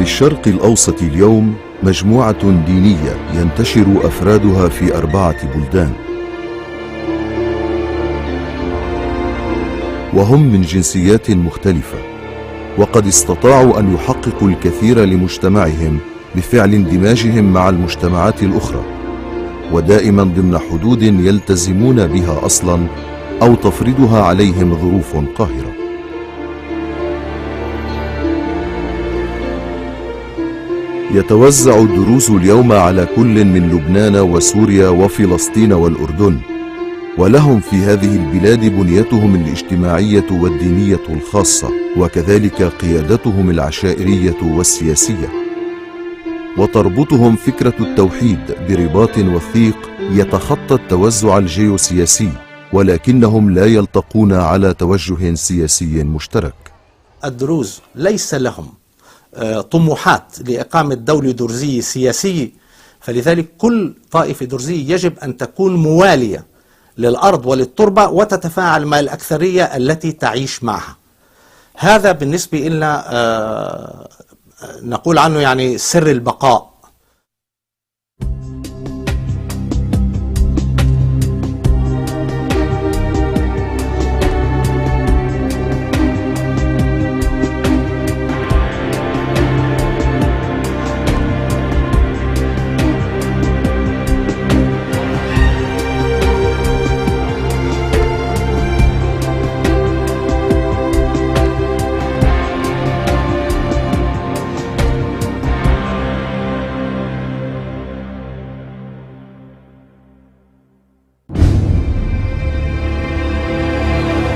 الشرق الأوسط اليوم مجموعة دينية ينتشر أفرادها في 4 بلدان، وهم من جنسيات مختلفة، وقد استطاعوا أن يحققوا الكثير لمجتمعهم بفعل اندماجهم مع المجتمعات الأخرى، ودائما ضمن حدود يلتزمون بها أصلا أو تفرضها عليهم ظروف قاهرة. يتوزع الدروز اليوم على كل من لبنان وسوريا وفلسطين والأردن، ولهم في هذه البلاد بنيتهم الاجتماعية والدينية الخاصة، وكذلك قيادتهم العشائرية والسياسية، وتربطهم فكرة التوحيد برباط وثيق يتخطى التوزع الجيوسياسي، ولكنهم لا يلتقون على توجه سياسي مشترك. الدروز ليس لهم طموحات لإقامة دولة درزية سياسية، فلذلك كل طائفة درزية يجب أن تكون موالية للأرض وللتربة وتتفاعل مع الأكثرية التي تعيش معها. هذا بالنسبة لنا نقول عنه يعني سر البقاء.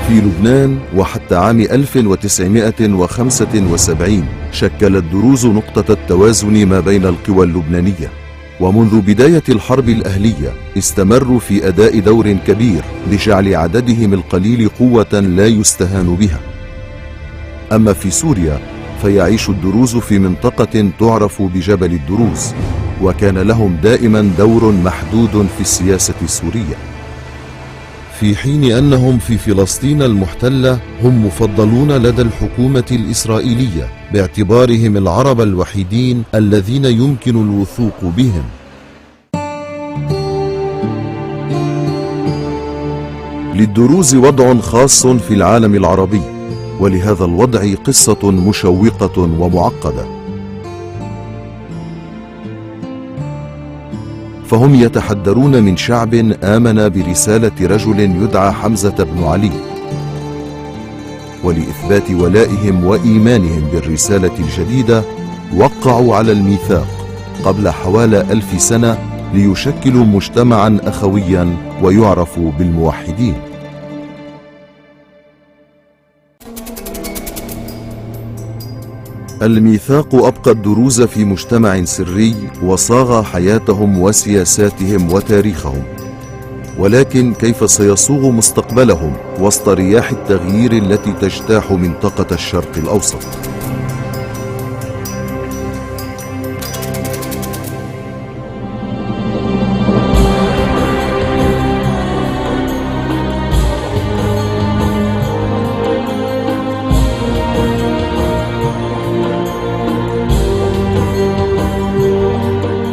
في لبنان وحتى عام 1975 شكل الدروز نقطة التوازن ما بين القوى اللبنانية، ومنذ بداية الحرب الأهلية استمروا في أداء دور كبير لجعل عددهم القليل قوة لا يستهان بها. أما في سوريا فيعيش الدروز في منطقة تعرف بجبل الدروز، وكان لهم دائما دور محدود في السياسة السورية، في حين أنهم في فلسطين المحتلة هم مفضلون لدى الحكومة الإسرائيلية باعتبارهم العرب الوحيدين الذين يمكن الوثوق بهم. للدروز وضع خاص في العالم العربي، ولهذا الوضع قصة مشوقة ومعقدة. فهم يتحدرون من شعب آمن برسالة رجل يدعى حمزة بن علي، ولإثبات ولائهم وإيمانهم بالرسالة الجديدة وقعوا على الميثاق قبل حوالي 1000 سنة ليشكلوا مجتمعا أخويا ويعرفوا بالموحدين. الميثاق أبقى الدروز في مجتمع سري وصاغ حياتهم وسياساتهم وتاريخهم، ولكن كيف سيصوغ مستقبلهم وسط رياح التغيير التي تجتاح منطقة الشرق الأوسط؟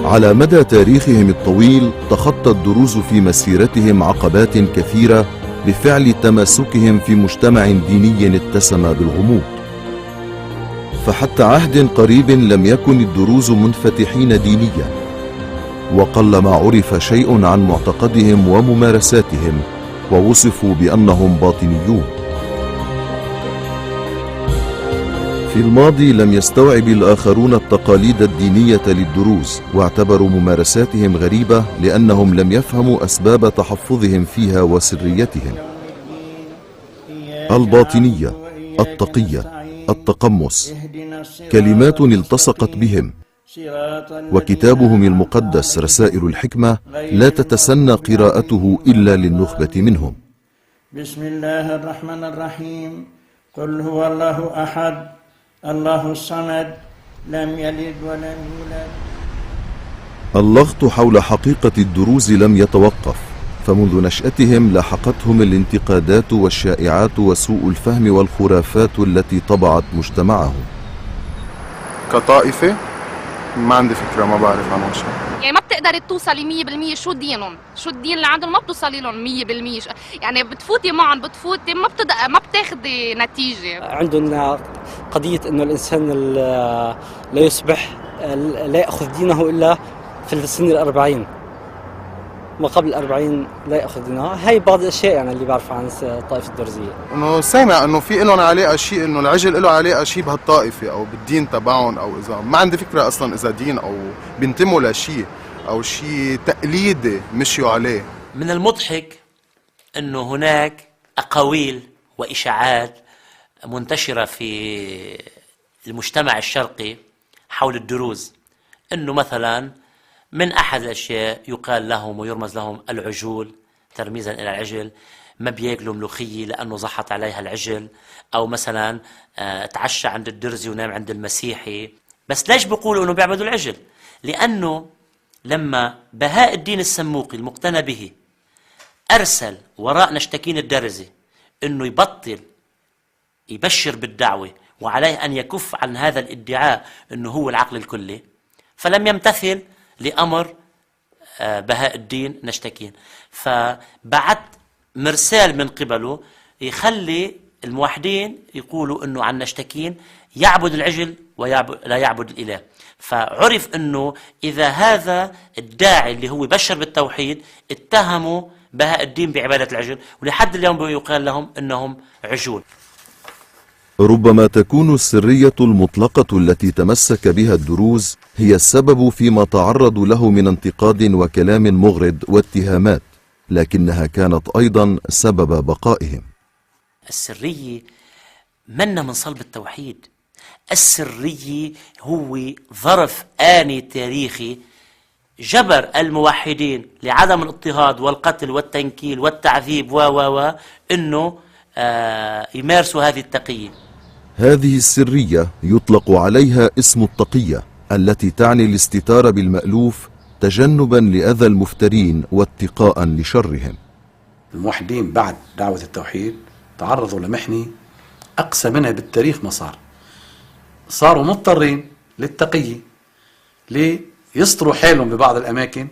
على مدى تاريخهم الطويل تخطى الدروز في مسيرتهم عقبات كثيرة بفعل تماسكهم في مجتمع ديني اتسم بالغموض، فحتى عهد قريب لم يكن الدروز منفتحين دينيا، وقلما عرف شيء عن معتقدهم وممارساتهم، ووصفوا بأنهم باطنيون. في الماضي لم يستوعب الآخرون التقاليد الدينية للدروز، واعتبروا ممارساتهم غريبة لأنهم لم يفهموا أسباب تحفظهم فيها وسريتهم. الباطنية، التقية، التقمص، كلمات التصقت بهم، وكتابهم المقدس رسائل الحكمة لا تتسنى قراءته إلا للنخبة منهم. بسم الله الرحمن الرحيم. قل هو الله أحد الله الصمد لم يلد ولم يولد. اللغط حول حقيقة الدروز لم يتوقف، فمنذ نشأتهم لاحقتهم الانتقادات والشائعات وسوء الفهم والخرافات التي طبعت مجتمعهم. كطائفة ما عندي فكرة، ما بعرف عنهم شيء. يعني ما بتقدري توصلي 100% شو دينهم، شو الدين اللي عندهم ما بتوصلي لهم 100%. يعني بتفوتي معهم بتفوتي ما بتاخدي نتيجة. عندهم قضية انه الانسان لا يصبح لا يأخذ دينه الا في السن 40، ما قبل 40 لا يأخذ دينه. هاي بعض الاشياء يعني اللي بعرفها عن الطائفة الدرزية. انه سامع انه في لهم علاقة شيء، انه العجل له علاقة شيء بهالطائفة او بالدين تبعهم، او اذا ما عندي فكرة اصلا اذا دين او بينتموا لشيء او شيء تقليدي مشيوا عليه. من المضحك انه هناك اقاويل واشاعات منتشرة في المجتمع الشرقي حول الدروز، انه مثلا من احد الاشياء يقال لهم ويرمز لهم العجول ترميزا الى العجل، ما بياكلوا ملوخيه لانه زحط عليها العجل، او مثلا تعشى عند الدرزي ونام عند المسيحي. بس ليش بيقولوا انه بيعبدوا العجل؟ لانه لما بهاء الدين السموقي المقتنى به ارسل وراء نشتكين الدرزي انه يبطل يبشر بالدعوه وعليه ان يكف عن هذا الادعاء انه هو العقل الكلي، فلم يمتثل لأمر بهاء الدين نشتكين، فبعت مرسال من قبله يخلي الموحدين يقولوا انه عن نشتكين يعبد العجل لا يعبد الاله. فعرف انه اذا هذا الداعي اللي هو بشر بالتوحيد اتهموا بهاء الدين بعباده العجل، ولحد اليوم يقال لهم انهم عجول. ربما تكون السرية المطلقة التي تمسك بها الدروز هي السبب فيما تعرضوا له من انتقاد وكلام مغرض واتهامات، لكنها كانت أيضا سبب بقائهم. السرية منا من صلب التوحيد، السرية هو ظرف آني تاريخي جبر الموحدين لعدم الاضطهاد والقتل والتنكيل والتعذيب انه يمارسوا هذه التقية. هذه السرية يطلق عليها اسم التقية، التي تعني الاستتار بالمألوف تجنبا لأذى المفترين واتقاء لشرهم. الموحدين بعد دعوة التوحيد تعرضوا لمحنة أقسى منها بالتاريخ ما صاروا مضطرين للتقية، ليستروا حالهم ببعض الأماكن،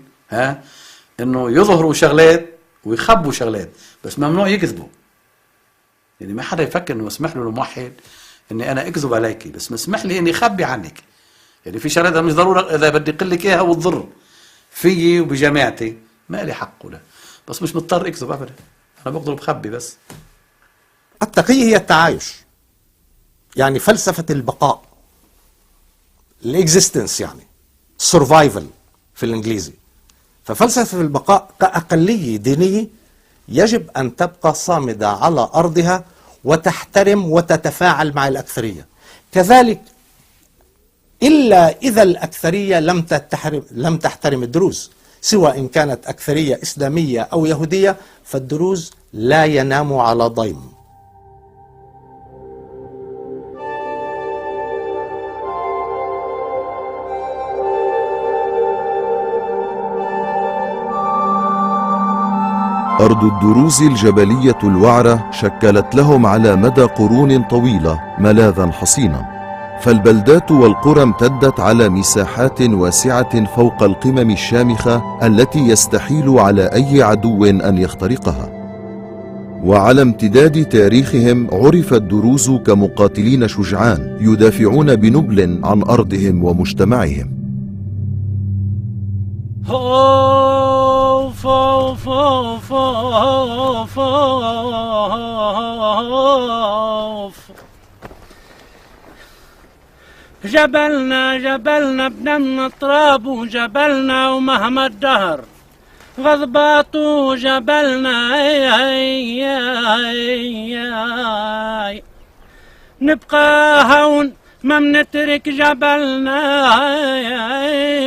إنه يظهروا شغلات ويخبوا شغلات، بس ممنوع يكذبوا. يعني ما حدا يفكر إنه اسمح له الموحد إني أنا أكذب عليك، بس مسمح لي إني أخبي عنك. يعني في شغلات مش ضرورة إذا بدي أقول لك إياها وتضر فيي وبجماعتي ما لي حق ولا، بس مش مضطر أكذب أبدا، أنا بقدر بخبي بس. التقية هي التعايش، يعني فلسفة البقاء، الاكزيستنس، يعني survival في الإنجليزي. ففلسفة البقاء كأقلية دينية يجب أن تبقى صامدة على أرضها وتحترم وتتفاعل مع الأكثرية. كذلك إلا إذا الأكثرية لم تحترم الدروز، سواء إن كانت أكثرية إسلامية أو يهودية، فالدروز لا ينام على ضيم. أرض الدروز الجبلية الوعرة شكلت لهم على مدى قرون طويلة ملاذا حصينا، فالبلدات والقرى امتدت على مساحات واسعة فوق القمم الشامخة التي يستحيل على أي عدو أن يخترقها. وعلى امتداد تاريخهم عرف الدروز كمقاتلين شجعان يدافعون بنبل عن أرضهم ومجتمعهم. أوف أوف أوف أوف أوف جبلنا بنمنا تراب وجبلنا ومهما الدهر غضبات وجبلنا نبقى هون ما منترك جبلنا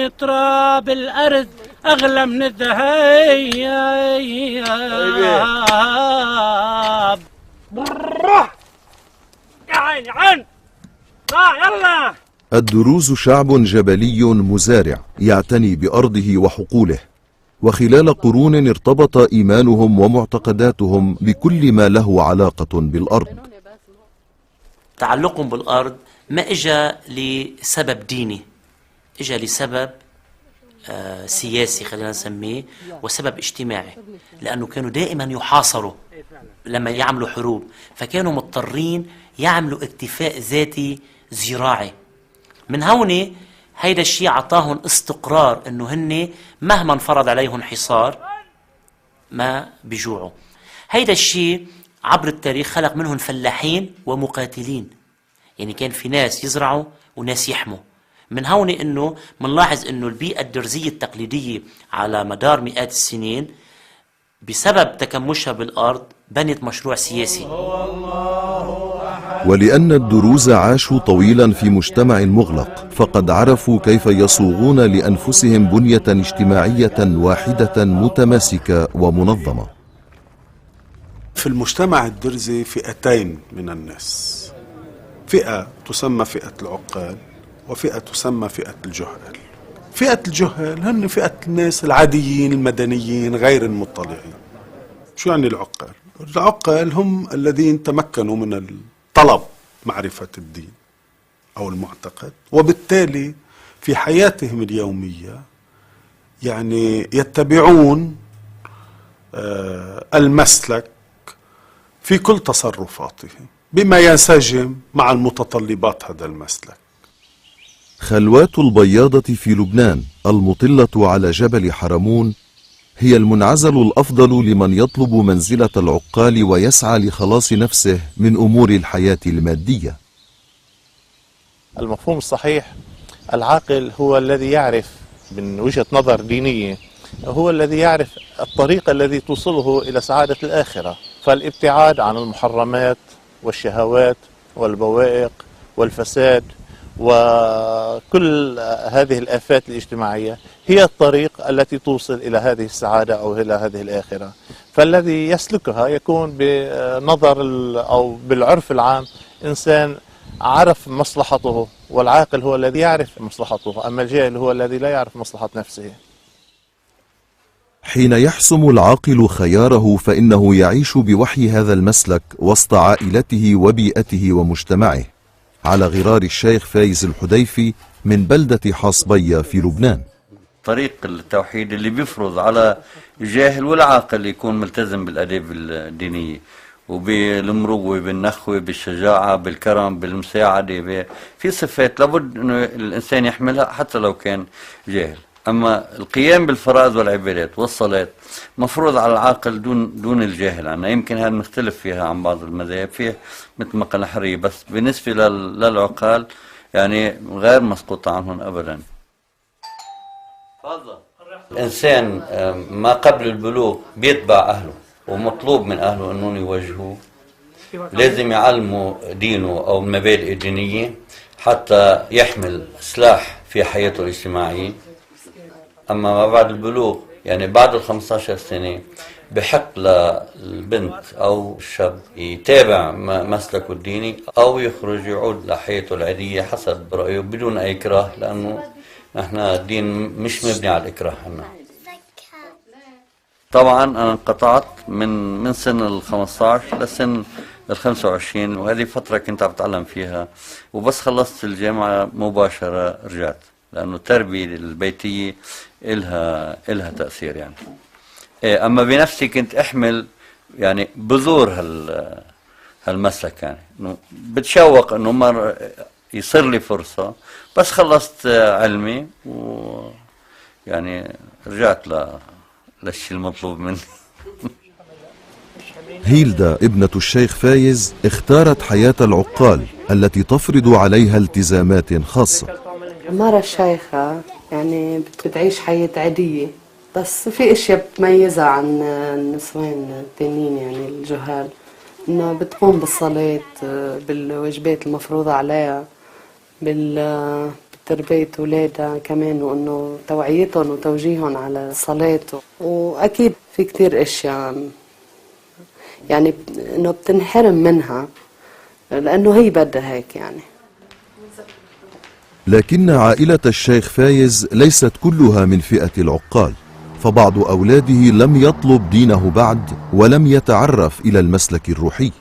تراب الأرض أغلى من الذهب. يا عيني عين يلا. الدروز شعب جبلي مزارع يعتني بأرضه وحقوله، وخلال قرون ارتبط إيمانهم ومعتقداتهم بكل ما له علاقة بالأرض. تعلقهم بالأرض ما إجا لسبب ديني، إجا لسبب سياسي خلينا نسميه، وسبب اجتماعي، لأنه كانوا دائما يحاصروا لما يعملوا حروب، فكانوا مضطرين يعملوا اكتفاء ذاتي زراعي. من هون هيدا الشيء عطاهم استقرار انه هن مهما انفرض عليهم حصار ما بيجوعوا. هيدا الشيء عبر التاريخ خلق منهم فلاحين ومقاتلين، يعني كان في ناس يزرعوا وناس يحموا. من هون انه منلاحظ انه البيئة الدرزية التقليدية على مدار مئات السنين بسبب تكمشها بالارض بنت مشروع سياسي. ولأن الدروز عاشوا طويلا في مجتمع مغلق، فقد عرفوا كيف يصوغون لأنفسهم بنية اجتماعية واحدة متماسكة ومنظمة. في المجتمع الدرزي فئتين من الناس، فئة تسمى فئة العقال وفئة تسمى فئة الجهال. فئة الجهال هن فئة الناس العاديين المدنيين غير المطلعين. شو يعني العقال؟ العقال هم الذين تمكنوا من طلب معرفة الدين أو المعتقد، وبالتالي في حياتهم اليومية يعني يتبعون المسلك في كل تصرفاتهم بما ينسجم مع المتطلبات هذا المسلك. خلوات البياضة في لبنان المطلة على جبل حرمون هي المنعزل الأفضل لمن يطلب منزلة العقال ويسعى لخلاص نفسه من أمور الحياة المادية. المفهوم الصحيح، العاقل هو الذي يعرف من وجهة نظر دينية، هو الذي يعرف الطريق الذي توصله إلى سعادة الآخرة، فالابتعاد عن المحرمات والشهوات والبوائق والفساد وكل هذه الآفات الاجتماعية هي الطريق التي توصل إلى هذه السعادة أو إلى هذه الآخرة. فالذي يسلكها يكون بنظر أو بالعرف العام إنسان عرف مصلحته، والعاقل هو الذي يعرف مصلحته، أما الجاهل هو الذي لا يعرف مصلحة نفسه. حين يحسم العاقل خياره فإنه يعيش بوحي هذا المسلك وسط عائلته وبيئته ومجتمعه، على غرار الشيخ فايز الحديفي من بلدة حاصبية في لبنان. طريق التوحيد اللي بيفرض على الجاهل والعاقل يكون ملتزم بالآداب الدينية وبالمروة بالنخوة بالشجاعة بالكرم بالمساعدة، في صفات لابد انه الانسان يحملها حتى لو كان جاهل. اما القيام بالفرائض والعبادات والصلاة مفروض على العاقل دون الجاهل عنا. يمكن هذا نختلف فيها عن بعض المذاهب، فيه مثل ما قلنا حرية، بس بالنسبة للعقال يعني غير مسقوطة عنهم ابدا. الانسان ما قبل البلوغ بيتبع اهله، ومطلوب من اهله انهم يوجهوه، لازم يعلموا دينه او المبادئ الدينية حتى يحمل سلاح في حياته الاجتماعية. اما ما بعد البلوغ يعني بعد 15 سنة بحق للبنت او الشاب يتابع مسلكه الديني او يخرج يعود لحياته العادية حسب رأيه بدون اي اكراه، لانه نحن الدين مش مبني على الاكراه عنا. طبعا انا انقطعت من سن ال15 لسن ال25، وهذه فترة كنت عم بتعلم فيها، وبس خلصت الجامعة مباشرة رجعت، لانه التربية البيتية إلها تأثير يعني. اما بنفسي كنت احمل يعني بذور هالمسلك، يعني انه بتشوق انه مر يصير لي فرصة، بس خلصت علمي ويعني رجعت للشيء المطلوب مني. هيلدا ابنة الشيخ فايز اختارت حياة العقال التي تفرض عليها التزامات خاصة. مرة الشيخة يعني بتعيش حياة عادية، بس في اشياء بتميزها عن النسوان التانيين يعني الجهال، انه بتقوم بالصلاة، بالواجبات المفروضة عليها، بتربية أولادها كمان، وانه توعيتهم وتوجيههم على الصلاة. واكيد في كتير اشياء يعني انه بتنحرم منها لانه هي بدها هيك يعني. لكن عائلة الشيخ فايز ليست كلها من فئة العقال، فبعض أولاده لم يطلب دينه بعد ولم يتعرف إلى المسلك الروحي.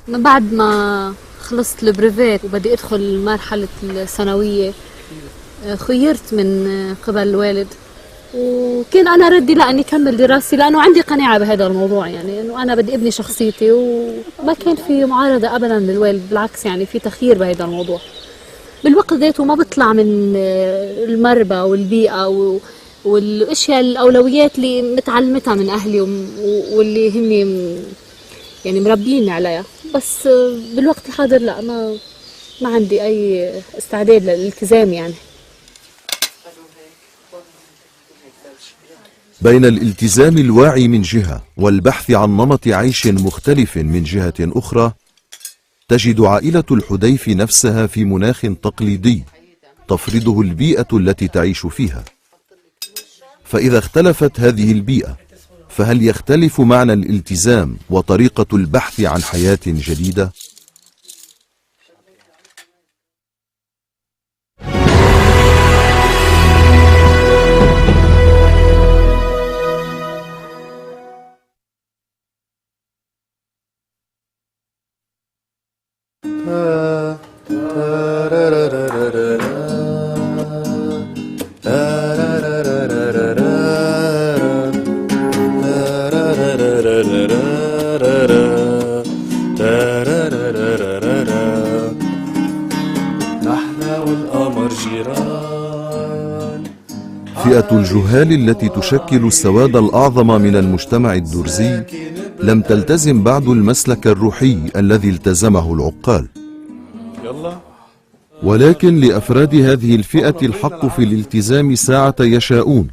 بعد ما خلصت البريفات وبدي أدخل مرحلة الثانوية، خيرت من قبل الوالد، وكان أنا ردي لا أني كمل دراستي لأنه عندي قناعة بهذا الموضوع، يعني أنه أنا بدي أبني شخصيتي، وما كان في معارضة أبدا من الوالد، بالعكس يعني في تخيير بهذا الموضوع. بالوقت ذاته ما بطلع من المربى والبيئة والاشياء الاولويات اللي متعلمتها من اهلي واللي هم يعني مربيني عليها، بس بالوقت الحاضر لا ما عندي اي استعداد للالتزام يعني. بين الالتزام الواعي من جهة والبحث عن نمط عيش مختلف من جهة أخرى، تجد عائلة الحديفي نفسها في مناخ تقليدي تفرضه البيئة التي تعيش فيها. فإذا اختلفت هذه البيئة، فهل يختلف معنى الالتزام وطريقة البحث عن حياة جديدة؟ فئة الجهال التي تشكل السواد الأعظم من المجتمع الدرزي لم تلتزم بعد المسلك الروحي الذي التزمه العقال، ولكن لأفراد هذه الفئة الحق في الالتزام ساعة يشاءون،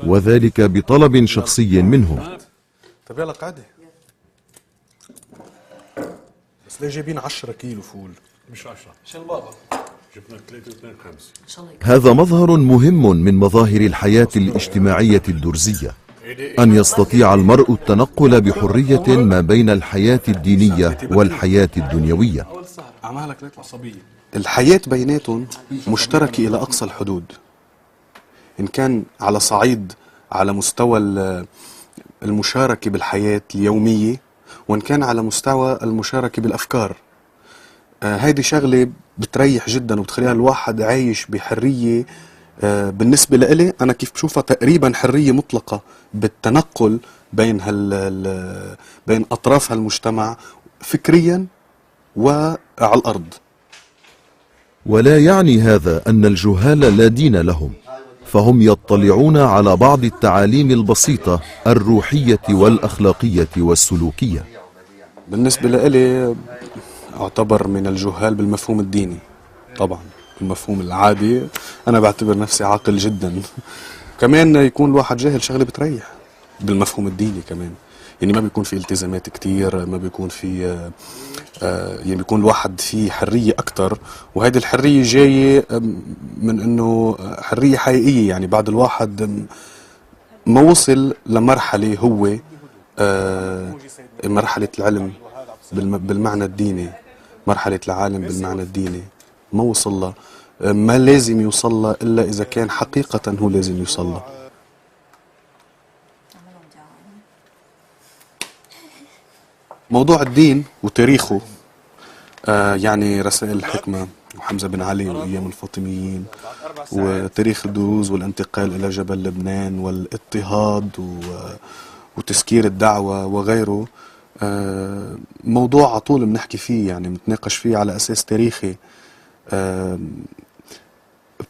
وذلك بطلب شخصي منهم. طب يلا قعدة، بس ليه جايبين 10 كيلو فول؟ مش 10 عشان بابا جبنا 3 و2 5. هذا مظهر مهم من مظاهر الحياة الاجتماعية الدرزية، أن يستطيع المرء التنقل بحرية ما بين الحياة الدينية والحياة الدنيوية. الحياة بيناتهم مشتركة إلى أقصى الحدود، إن كان على صعيد على مستوى المشاركة بالحياة اليومية، وإن كان على مستوى المشاركة بالأفكار. هيدي شغلة بتريح جدا وبتخليها الواحد عايش بحرية. بالنسبة لإلي أنا كيف بشوفها تقريبا حرية مطلقة بالتنقل بين بين أطراف هالمجتمع فكريا وعلى الأرض. ولا يعني هذا أن الجهال لا دين لهم، فهم يطلعون على بعض التعاليم البسيطة الروحية والأخلاقية والسلوكية. بالنسبة لإلي أعتبر من الجهال بالمفهوم الديني، طبعا المفهوم العادي أنا بعتبر نفسي عاقل جدا. كمان يكون الواحد جاهل شغلة بتريح بالمفهوم الديني كمان، يعني ما بيكون في التزامات كتير، ما بيكون في يعني بيكون الواحد فيه حرية أكتر، وهذه الحرية جاية من إنه حرية حقيقية. يعني بعد الواحد ما وصل لمرحلة هو مرحلة العلم بالمعنى الديني، مرحلة العالم بالمعنى الديني ما وصل له، ما لازم يوصل له إلا إذا كان حقيقة هو لازم يوصل له. موضوع الدين وتاريخه، يعني رسائل الحكمة وحمزة بن علي وأيام الفاطميين وتاريخ الدروز والانتقال إلى جبل لبنان والاضطهاد وتسكير الدعوة وغيره، موضوع عطول بنحكي فيه، يعني بنتناقش فيه على أساس تاريخي.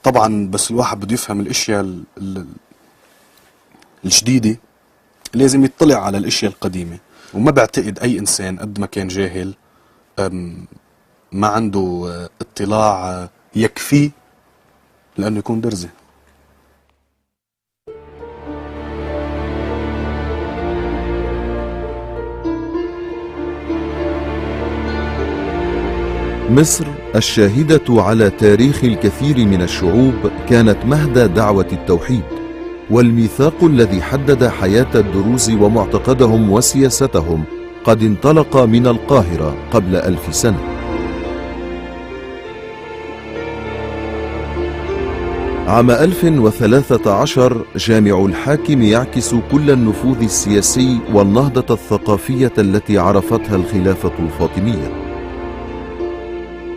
طبعا بس الواحد بده يفهم الاشياء الجديدة لازم يطلع على الاشياء القديمة، وما بعتقد اي انسان قد ما كان جاهل ما عنده اطلاع يكفي لانه يكون درزي. مصر الشاهدة على تاريخ الكثير من الشعوب كانت مهد دعوة التوحيد، والميثاق الذي حدد حياة الدروز ومعتقدهم وسياستهم قد انطلق من القاهرة قبل 1000 سنة. عام 1013 جامع الحاكم يعكس كل النفوذ السياسي والنهضة الثقافية التي عرفتها الخلافة الفاطمية.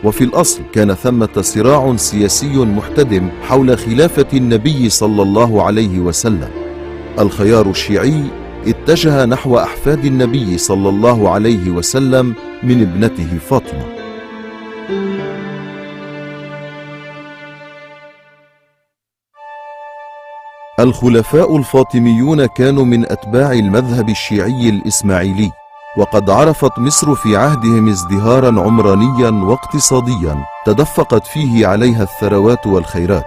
وفي الأصل كان ثمة صراع سياسي محتدم حول خلافة النبي صلى الله عليه وسلم. الخيار الشيعي اتجه نحو أحفاد النبي صلى الله عليه وسلم من ابنته فاطمة. الخلفاء الفاطميون كانوا من أتباع المذهب الشيعي الإسماعيلي، وقد عرفت مصر في عهدهم ازدهارا عمرانيا واقتصاديا تدفقت فيه عليها الثروات والخيرات.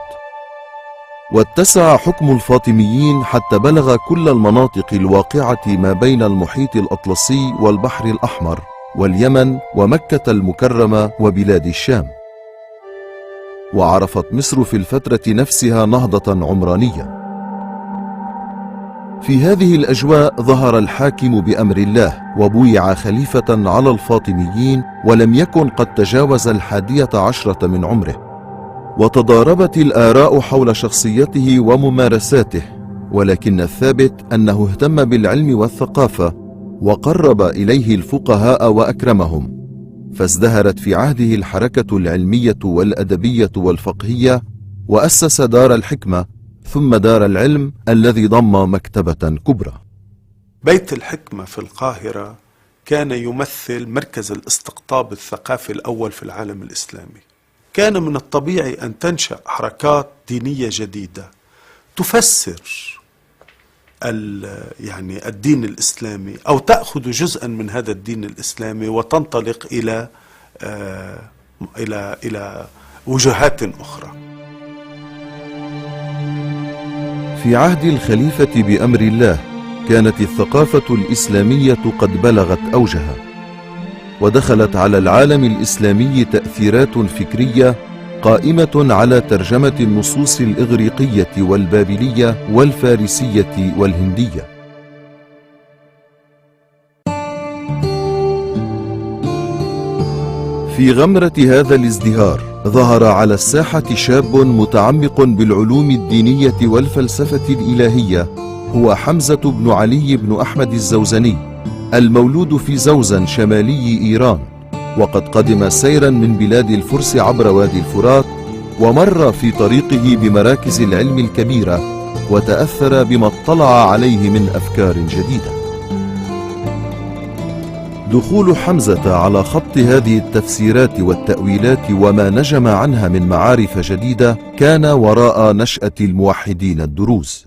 واتسع حكم الفاطميين حتى بلغ كل المناطق الواقعة ما بين المحيط الأطلسي والبحر الأحمر واليمن ومكة المكرمة وبلاد الشام. وعرفت مصر في الفترة نفسها نهضة عمرانية. في هذه الأجواء ظهر الحاكم بأمر الله وبويع خليفة على الفاطميين، ولم يكن قد تجاوز 11 من عمره. وتضاربت الآراء حول شخصيته وممارساته، ولكن الثابت أنه اهتم بالعلم والثقافة وقرب إليه الفقهاء وأكرمهم، فازدهرت في عهده الحركة العلمية والأدبية والفقهية، وأسس دار الحكمة ثم دار العلم الذي ضم مكتبة كبرى. بيت الحكمة في القاهرة كان يمثل مركز الاستقطاب الثقافي الأول في العالم الإسلامي. كان من الطبيعي أن تنشأ حركات دينية جديدة تفسر يعني الدين الإسلامي، أو تأخذ جزءا من هذا الدين الإسلامي وتنطلق إلى وجهات أخرى. في عهد الخليفة بأمر الله كانت الثقافة الإسلامية قد بلغت أوجها، ودخلت على العالم الإسلامي تأثيرات فكرية قائمة على ترجمة النصوص الإغريقية والبابلية والفارسية والهندية. في غمرة هذا الازدهار ظهر على الساحة شاب متعمق بالعلوم الدينية والفلسفة الإلهية، هو حمزة بن علي بن أحمد الزوزني، المولود في زوزن شمالي إيران، وقد قدم سيرا من بلاد الفرس عبر وادي الفرات، ومر في طريقه بمراكز العلم الكبيرة، وتأثر بما اطلع عليه من أفكار جديدة. دخول حمزة على خط هذه التفسيرات والتأويلات وما نجم عنها من معارف جديدة كان وراء نشأة الموحدين الدروز.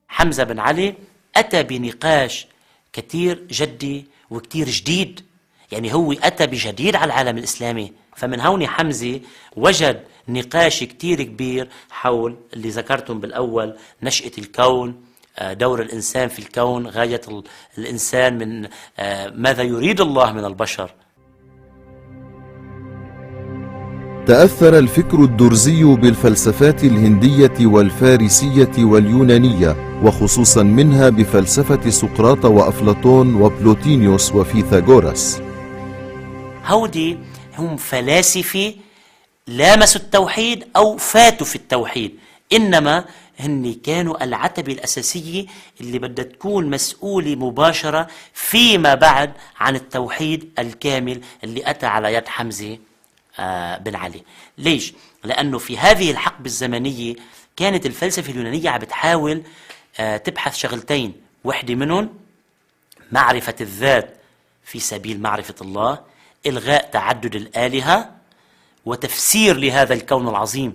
حمزة بن علي أتى بنقاش كتير جدي وكتير جديد، يعني هو أتى بجديد على العالم الإسلامي. فمن هون حمزة وجد نقاش كتير كبير حول اللي ذكرتم بالأول، نشأة الكون، دور الإنسان في الكون، غاية الإنسان من ماذا يريد الله من البشر. تأثر الفكر الدرزي بالفلسفات الهندية والفارسية واليونانية، وخصوصا منها بفلسفة سقراط وأفلاطون وبلوتينيوس وفيثاغورس. هودي هم فلاسفة لامسوا التوحيد أو فاتوا في التوحيد، إنما هن كانوا العتبة الأساسية اللي بدها تكون مسؤولة مباشرة فيما بعد عن التوحيد الكامل اللي أتى على يد حمزة بن علي. ليش؟ لأنه في هذه الحقبة الزمنية كانت الفلسفة اليونانية عم بتحاول تبحث شغلتين، واحدة منهم معرفة الذات في سبيل معرفة الله، إلغاء تعدد الآلهة، وتفسير لهذا الكون العظيم.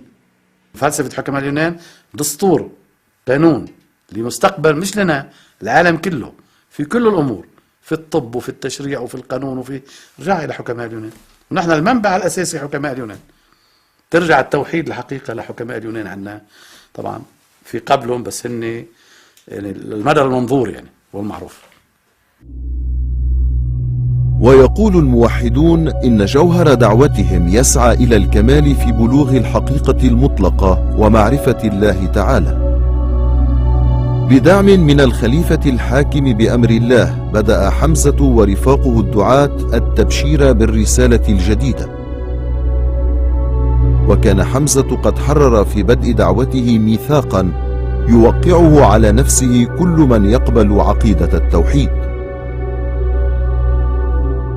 فلسفة حكماء اليونان دستور، قانون لمستقبل مش لنا، العالم كله في كل الأمور، في الطب وفي التشريع وفي القانون وفي رجع إلى حكماء اليونان، ونحن المنبع الأساسي حكماء اليونان. ترجع التوحيد الحقيقة لحكماء اليونان عنا، طبعا في قبلهم بس هن يعني المدى المنظور يعني والمعروف. ويقول الموحدون إن جوهر دعوتهم يسعى إلى الكمال في بلوغ الحقيقة المطلقة ومعرفة الله تعالى. بدعم من الخليفة الحاكم بأمر الله بدأ حمزة ورفاقه الدعاة التبشير بالرسالة الجديدة، وكان حمزة قد حرر في بدء دعوته ميثاقا يوقعه على نفسه كل من يقبل عقيدة التوحيد.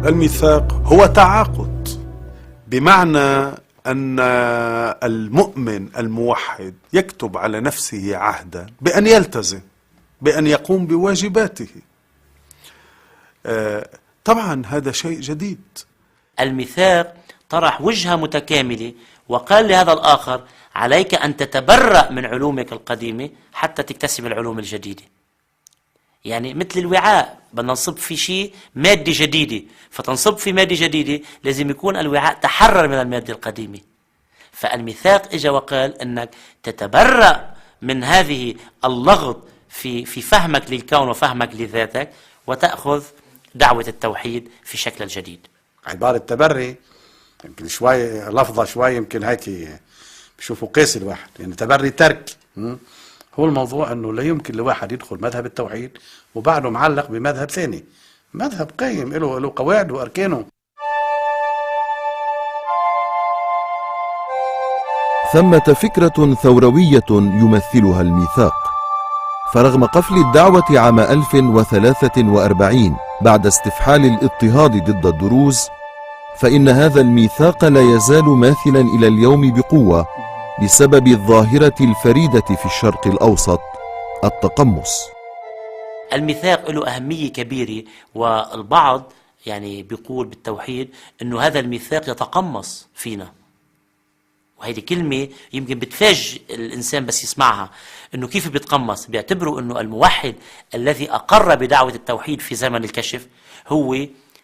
الميثاق هو تعاقد بمعنى أن المؤمن الموحد يكتب على نفسه عهدا بأن يلتزم، بأن يقوم بواجباته. طبعا هذا شيء جديد. الميثاق طرح وجهة متكاملة وقال لهذا الآخر: عليك أن تتبرأ من علومك القديمة حتى تكتسب العلوم الجديدة. يعني مثل الوعاء، بدنا نصب في شيء مادة جديدة، فتنصب في مادة جديدة لازم يكون الوعاء تحرر من المادة القديمة. فالميثاق اجى وقال انك تتبرأ من هذه اللغط في فهمك للكون وفهمك لذاتك، وتأخذ دعوة التوحيد في شكل الجديد. عبارة تبري يمكن شوي لفظة شوي يمكن هيك بشوفوا قيس الواحد، يعني تبري ترك. هو الموضوع انه لا يمكن لواحد يدخل مذهب التوحيد وبعده معلق بمذهب ثاني، مذهب قيم له قواعد واركانه. ثمة فكرة ثوروية يمثلها الميثاق، فرغم قفل الدعوة عام 1043 بعد استفحال الاضطهاد ضد الدروز، فإن هذا الميثاق لا يزال ماثلا إلى اليوم بقوة بسبب الظاهرة الفريدة في الشرق الأوسط، التقمص. الميثاق له أهمية كبيرة، والبعض يعني بيقول بالتوحيد أنه هذا الميثاق يتقمص فينا، وهذه كلمة يمكن بتفاجئ الإنسان بس يسمعها، أنه كيف بيتقمص. بيعتبروا أنه الموحد الذي أقر بدعوة التوحيد في زمن الكشف هو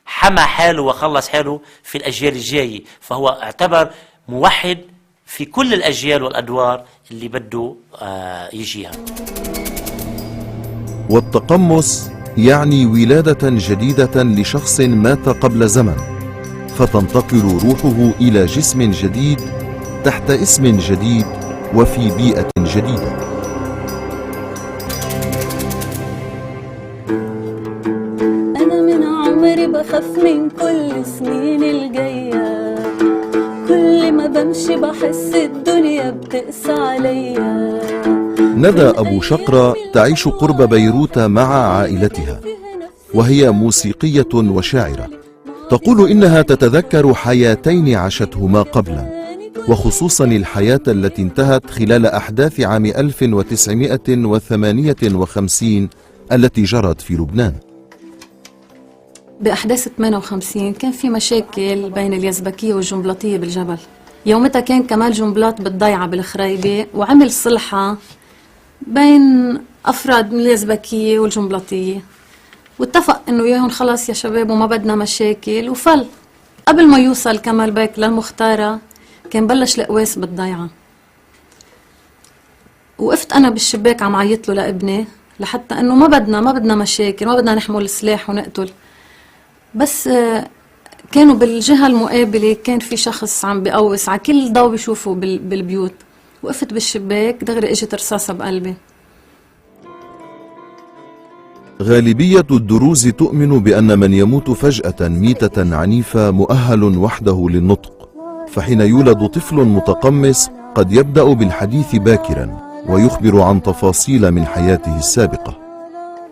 حمى حاله وخلص حاله في الأجيال الجاية، فهو اعتبر موحد في كل الأجيال والأدوار اللي بده يجيها. والتقمص يعني ولادة جديدة لشخص مات قبل زمن، فتنتقل روحه إلى جسم جديد تحت اسم جديد وفي بيئة جديدة. أنا من عمري بخاف من كل سنين الجاية، كل ما بمشي بحس الدنيا بتقسى عليا. ندى أبو شقرة تعيش قرب بيروت مع عائلتها، وهي موسيقية وشاعرة. تقول إنها تتذكر حياتين عاشتهما قبلا، وخصوصا الحياة التي انتهت خلال أحداث عام 1958 التي جرت في لبنان. بأحداث 58 كان في مشاكل بين اليزبكية والجنبلاطية بالجبل. يومتها كان كمال جنبلاط بالضيعة بالخريبة، وعمل صلحة بين أفراد من اليزبكية والجنبلاطية، واتفق إنه ياهن خلاص يا شباب وما بدنا مشاكل، وفل. قبل ما يوصل كمال بيك للمختارة كان بلش القواس بالضيعة. وقفت أنا بالشباك عم عيط له لابني لحتى إنه ما بدنا مشاكل، ما بدنا نحمل سلاح ونقتل. بس كانوا بالجهة المقابلة كان في شخص عم بيقوس على كل ضوء بيشوفه بالبيوت. وقفت بالشباك دغري اجت رصاصة بقلبي. غالبية الدروز تؤمن بأن من يموت فجأة ميتة عنيفة مؤهل وحده للنطق، فحين يولد طفل متقمص قد يبدأ بالحديث باكرا ويخبر عن تفاصيل من حياته السابقة.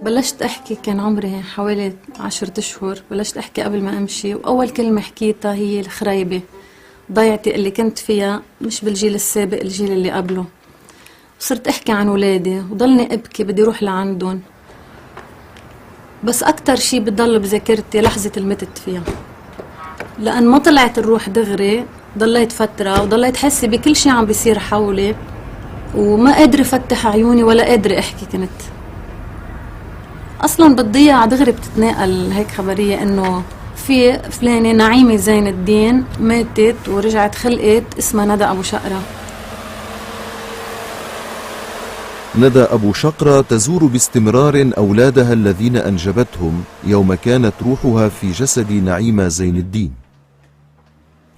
بلشت أحكي كان عمري حوالي 10 أشهر، بلشت أحكي قبل ما أمشي، وأول كلمة حكيتها هي الخريبة، ضيعتي اللي كنت فيها مش بالجيل السابق، الجيل اللي قبله. وصرت أحكي عن ولادي وضلني أبكي بدي روح لعندهم، بس أكتر شي بضل بذاكرتي لحظة المتت فيها، لأن ما طلعت الروح دغري، ضليت فترة وضليت حسي بكل شي عم بيصير حولي، وما قادرة فتح عيوني ولا قادرة أحكي. كنت أصلا بالضيعة دغري بتتناقل هيك خبرية إنه في فلانة نعيمة زين الدين ماتت ورجعت خلقت اسمها ندى أبو شقرة. ندى أبو شقرة تزور باستمرار أولادها الذين أنجبتهم يوم كانت روحها في جسد نعيمة زين الدين،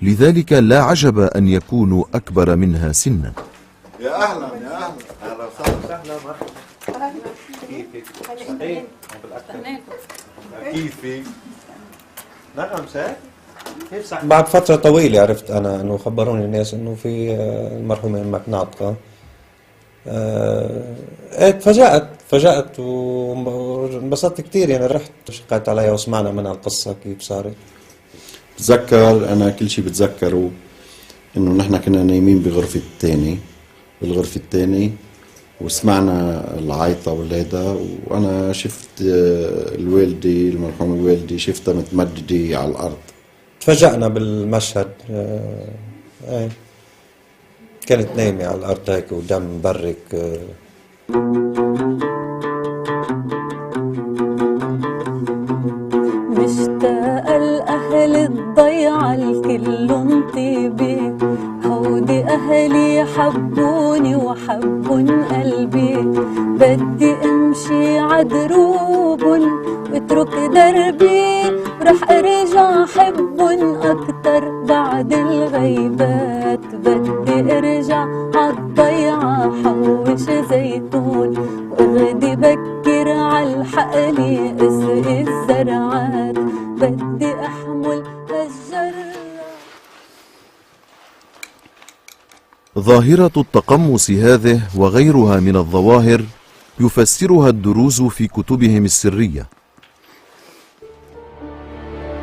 لذلك لا عجب أن يكونوا أكبر منها سنا. يا أهلا يا أهلا، أهلا وسهلا، مرحبا. كيفك؟ صحيح؟ كيفك؟ نعم سعد؟ بعد فترة طويلة عرفت أنا إنه خبروني الناس إنه في المرحومة أمك ناطقة. تفاجأت وانبسطت كتير، يعني رحت شقيت عليها وسمعنا منها القصة كيف صارت. بتذكر أنا كل شيء بتذكره إنه نحن كنا نايمين بالغرفة الثانية وسمعنا العيطة والهيدا، وأنا شفت الوالدة المرحومة الوالدة شفتها متمددة على الأرض. تفاجأنا بالمشهد. كانت نايمة على الأرض هيك ودم مبرك. مشتاقة الأهل الضيعة الكلهم طيبة، هودي أهلي حبوني وحبون قلبي، بدي أمشي عدروبن واترك دربي، رح أرجع حبن أكتر بعد الغيبات، بدي أرجع عالضيعة حوش زيتون، وأغدي بكر عالحقلي أسقي الزرعات، بدي أحمل هالجرة. ظاهرة التقمص هذه وغيرها من الظواهر يفسرها الدروز في كتبهم السرية.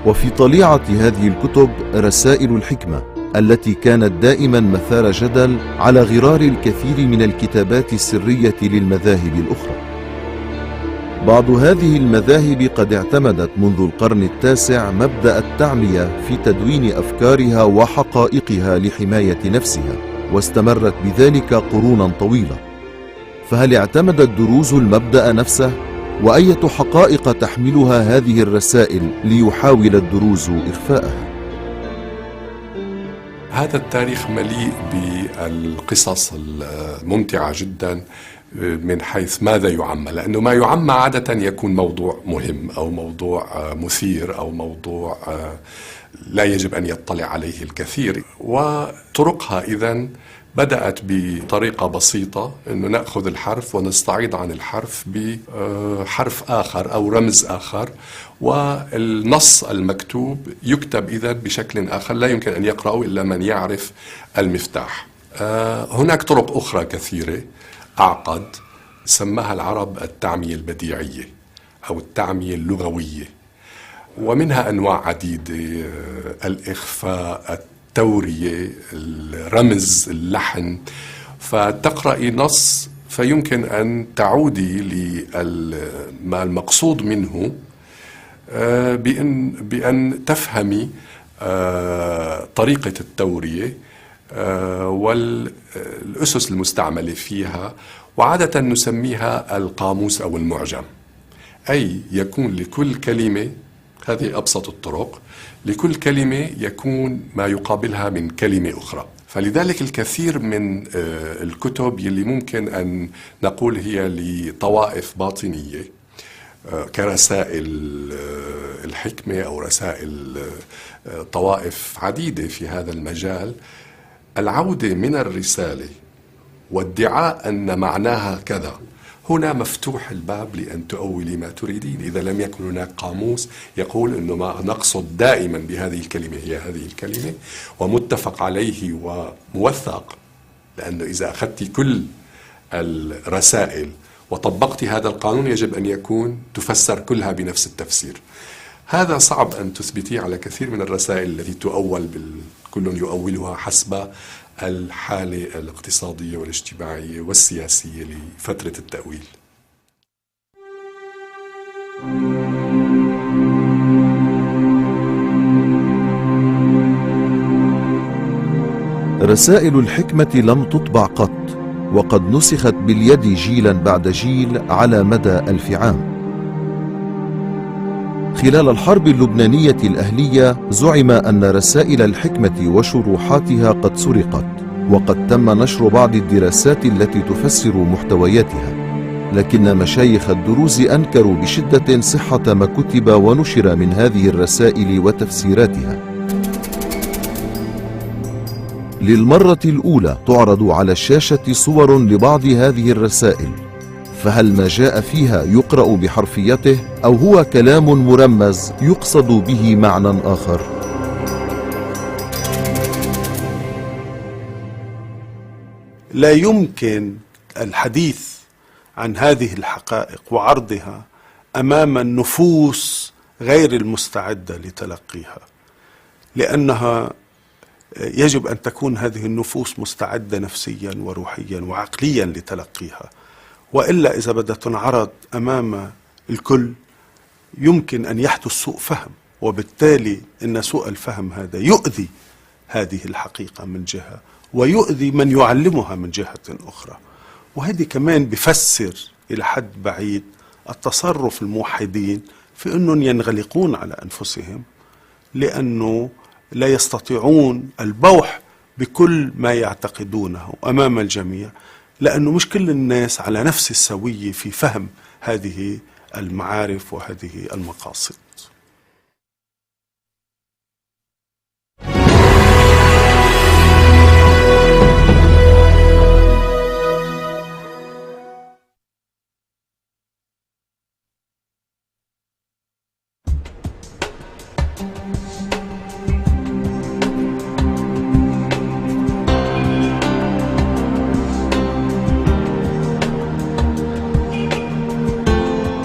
وفي طليعة هذه الكتب رسائل الحكمة التي كانت دائما مثار جدل على غرار الكثير من الكتابات السرية للمذاهب الأخرى. بعض هذه المذاهب قد اعتمدت منذ القرن التاسع مبدأ التعمية في تدوين أفكارها وحقائقها لحماية نفسها، واستمرت بذلك قرونا طويلة. فهل اعتمد الدروز المبدأ نفسه؟ وأية حقائق تحملها هذه الرسائل ليحاول الدروز إخفاءها؟ هذا التاريخ مليء بالقصص الممتعة جدا من حيث ماذا يعمى، لأنه ما يعمى عادة يكون موضوع مهم أو موضوع مثير أو موضوع لا يجب أن يطلع عليه الكثير. وطرقها إذن بدأت بطريقة بسيطة، أنه نأخذ الحرف ونستعيض عن الحرف بحرف آخر أو رمز آخر، والنص المكتوب يكتب إذن بشكل آخر لا يمكن أن يقرأه إلا من يعرف المفتاح. هناك طرق أخرى كثيرة أعقد، سماها العرب التعمية البديعية أو التعمية اللغوية، ومنها أنواع عديدة: الإخفاء، التورية، الرمز، اللحن. فتقرأي نص فيمكن أن تعودي لما المقصود منه بأن تفهمي طريقة التورية والأسس المستعملة فيها، وعادة نسميها القاموس أو المعجم. أي يكون لكل كلمة، هذه أبسط الطرق، لكل كلمة يكون ما يقابلها من كلمة أخرى. فلذلك الكثير من الكتب يلي ممكن أن نقول هي لطوائف باطنية كرسائل الحكمة أو رسائل طوائف عديدة في هذا المجال، العودة من الرسالة وادعاء أن معناها كذا، هنا مفتوح الباب لأن تؤولي ما تريدين. إذا لم يكن هناك قاموس يقول أنه ما نقصد دائما بهذه الكلمة هي هذه الكلمة ومتفق عليه وموثق، لأنه إذا أخذت كل الرسائل وطبقت هذا القانون يجب أن يكون تفسر كلها بنفس التفسير. هذا صعب أن تثبتيه على كثير من الرسائل التي تؤول كل يؤولها حسب الحالة الاقتصادية والاجتماعية والسياسية لفترة التأويل. رسائل الحكمة لم تطبع قط، وقد نسخت باليد جيلا بعد جيل على مدى 1000 عام. خلال الحرب اللبنانية الأهلية زعم أن رسائل الحكمة وشروحاتها قد سرقت، وقد تم نشر بعض الدراسات التي تفسر محتوياتها، لكن مشايخ الدروز أنكروا بشدة صحة ما كتب ونشر من هذه الرسائل وتفسيراتها. للمرة الأولى تعرض على الشاشة صور لبعض هذه الرسائل، فهل ما جاء فيها يقرأ بحرفيته أو هو كلام مرمز يقصد به معنى آخر؟ لا يمكن الحديث عن هذه الحقائق وعرضها أمام النفوس غير المستعدة لتلقيها، لأنها يجب أن تكون هذه النفوس مستعدة نفسيا وروحيا وعقليا لتلقيها، وإلا إذا بدها تنعرض أمام الكل يمكن أن يحدث سوء فهم، وبالتالي أن سوء الفهم هذا يؤذي هذه الحقيقة من جهة ويؤذي من يعلمها من جهة أخرى. وهذه كمان بفسر إلى حد بعيد التصرف الموحدين في أنهم ينغلقون على أنفسهم، لأنه لا يستطيعون البوح بكل ما يعتقدونه أمام الجميع، لأنه مش كل الناس على نفس السوية في فهم هذه المعارف وهذه المقاصد.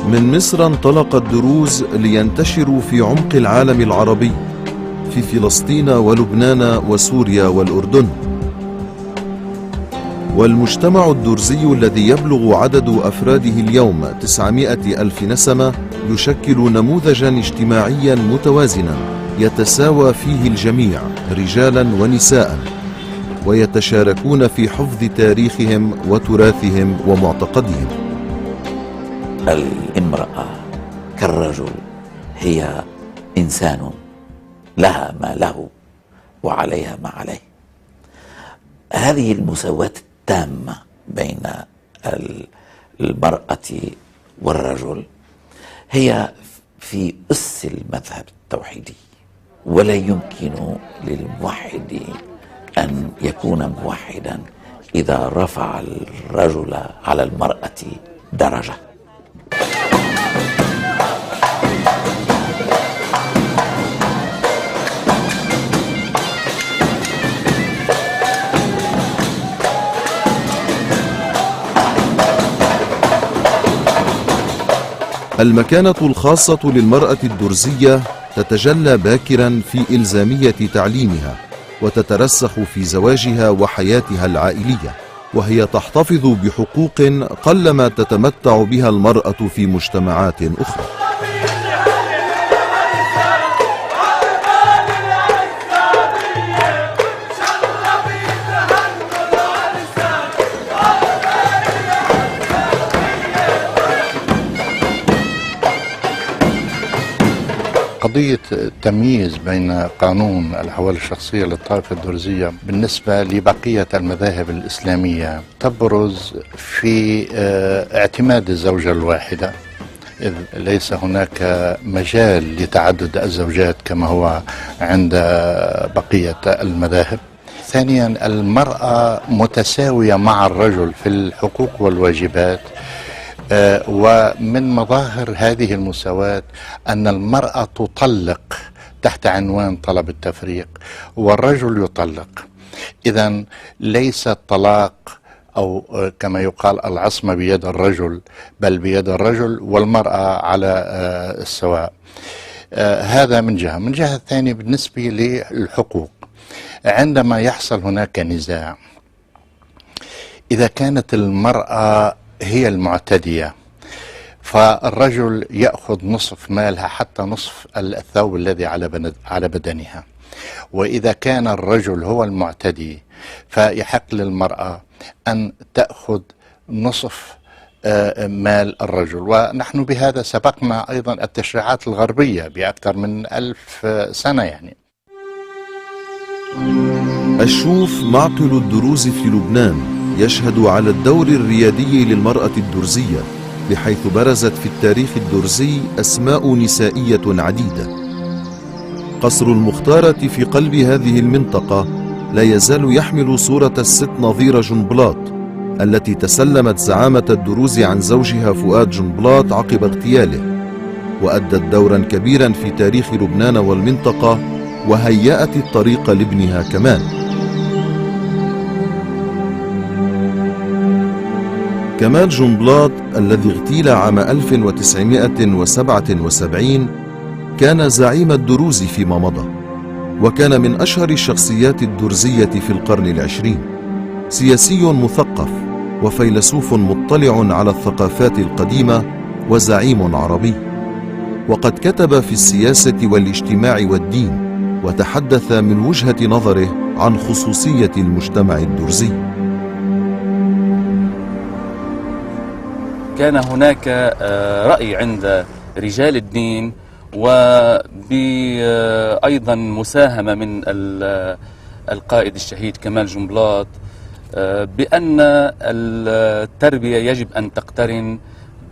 من مصر انطلق الدروز لينتشروا في عمق العالم العربي، في فلسطين ولبنان وسوريا والأردن. والمجتمع الدرزي الذي يبلغ عدد أفراده اليوم 900 ألف نسمة يشكل نموذجا اجتماعيا متوازنا يتساوى فيه الجميع رجالا ونساء، ويتشاركون في حفظ تاريخهم وتراثهم ومعتقدهم. الامرأة كالرجل هي إنسان، لها ما له وعليها ما عليه. هذه المساواة التامة بين المرأة والرجل هي في أس المذهب التوحيدي، ولا يمكن للموحد أن يكون موحدا إذا رفع الرجل على المرأة درجة. المكانة الخاصة للمرأة الدرزية تتجلى باكرا في إلزامية تعليمها، وتترسخ في زواجها وحياتها العائلية، وهي تحتفظ بحقوق قلما تتمتع بها المرأة في مجتمعات أخرى. قضية التمييز بين قانون الأحوال الشخصية للطائفة الدرزية بالنسبة لبقية المذاهب الإسلامية تبرز في اعتماد الزوجة الواحدة، إذ ليس هناك مجال لتعدد الزوجات كما هو عند بقية المذاهب. ثانيا، المرأة متساوية مع الرجل في الحقوق والواجبات، ومن مظاهر هذه المساواة أن المرأة تطلق تحت عنوان طلب التفريق والرجل يطلق. إذن ليس الطلاق أو كما يقال العصمة بيد الرجل، بل بيد الرجل والمرأة على السواء. هذا من جهة. من جهة ثانية بالنسبة للحقوق، عندما يحصل هناك نزاع، إذا كانت المرأة هي المعتدية فالرجل يأخذ نصف مالها حتى نصف الثوب الذي على بدنها، وإذا كان الرجل هو المعتدي فيحق للمرأة أن تأخذ نصف مال الرجل. ونحن بهذا سبقنا أيضا التشريعات الغربية بأكثر من 1000 سنة يعني. الشوف معقل الدروز في لبنان يشهد على الدور الريادي للمرأة الدرزية، بحيث برزت في التاريخ الدرزي أسماء نسائية عديدة. قصر المختارة في قلب هذه المنطقة لا يزال يحمل صورة الست نظيرة جنبلاط التي تسلمت زعامة الدروز عن زوجها فؤاد جنبلاط عقب اغتياله، وأدت دورا كبيرا في تاريخ لبنان والمنطقة، وهيأت الطريق لابنها كمان. كمال جنبلاط الذي اغتيل عام 1977 كان زعيم الدروز فيما مضى، وكان من أشهر الشخصيات الدرزية في القرن العشرين. سياسي مثقف وفيلسوف مطلع على الثقافات القديمة وزعيم عربي، وقد كتب في السياسة والاجتماع والدين، وتحدث من وجهة نظره عن خصوصية المجتمع الدرزي. كان هناك رأي عند رجال الدين وأيضا مساهمة من القائد الشهيد كمال جنبلاط بأن التربية يجب أن تقترن